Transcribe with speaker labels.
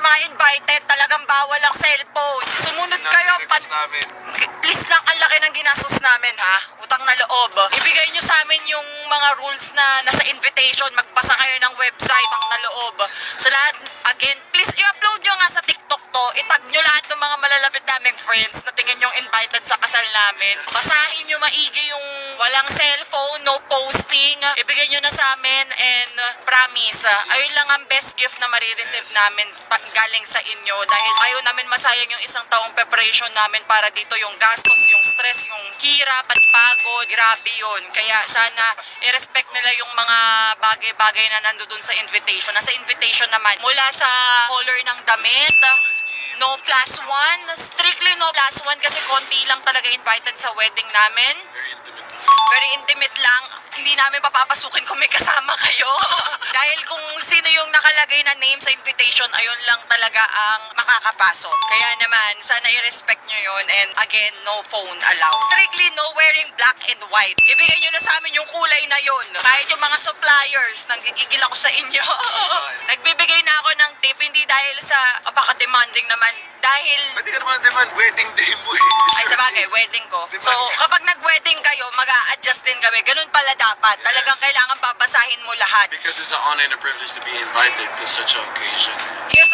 Speaker 1: mga invited, talagang bawal ang cellphone. Sumunod kayo. Please lang, ang laki ng ginastos namin ha. Utang na loob. Ibigay nyo sa amin yung mga rules na nasa invitation. Magbasa kayo ng website. Utang na loob. Sa lahat, again, please i-upload nyo nga sa TikTok to. Itag nyo lahat ng mga malalapit naming friends na tingin yung invited sa kasal namin. Basahin nyo maigi yung walang cellphone, no posting. Ibigay nyo na sa amin and promise, ayun lang ang best gift na marireceive namin galing sa inyo dahil ayaw namin masayang yung isang taong preparation namin para dito yung gastos, yung stress, yung hirap at pagod. Grabe yun. Kaya sana i-respect nila yung mga bagay-bagay na nandoon sa invitation. Nasa invitation naman, mula sa color ng damit, no plus one. Strictly no plus one kasi konti lang talaga invited sa wedding namin. Very intimate lang. Hindi namin papapasukin kung may kasama kayo. Dahil kung sino yung nakalagay na name sa invitation, ayun lang talaga ang makakapasok. Kaya naman, sana i-respect nyo yun. And again, no phone allowed. Strictly no wearing black and white. Ibigay nyo na sa amin yung kulay na yun. Kahit yung mga suppliers, nanggigigil ako sa inyo. Nagbibigay na ako ng tip, hindi dahil sa, baka demanding naman, dahil...
Speaker 2: Pwede ka naman demand, wedding day mo eh.
Speaker 1: Ay, sabagay, wedding ko. So, kapag nag-wedding kayo, mag-a-adjust din kami. Ganun pala dapat. Talagang kailangan babasahin mo lahat.
Speaker 2: Because it's an honor and a privilege to be invited to such an occasion.
Speaker 1: Here's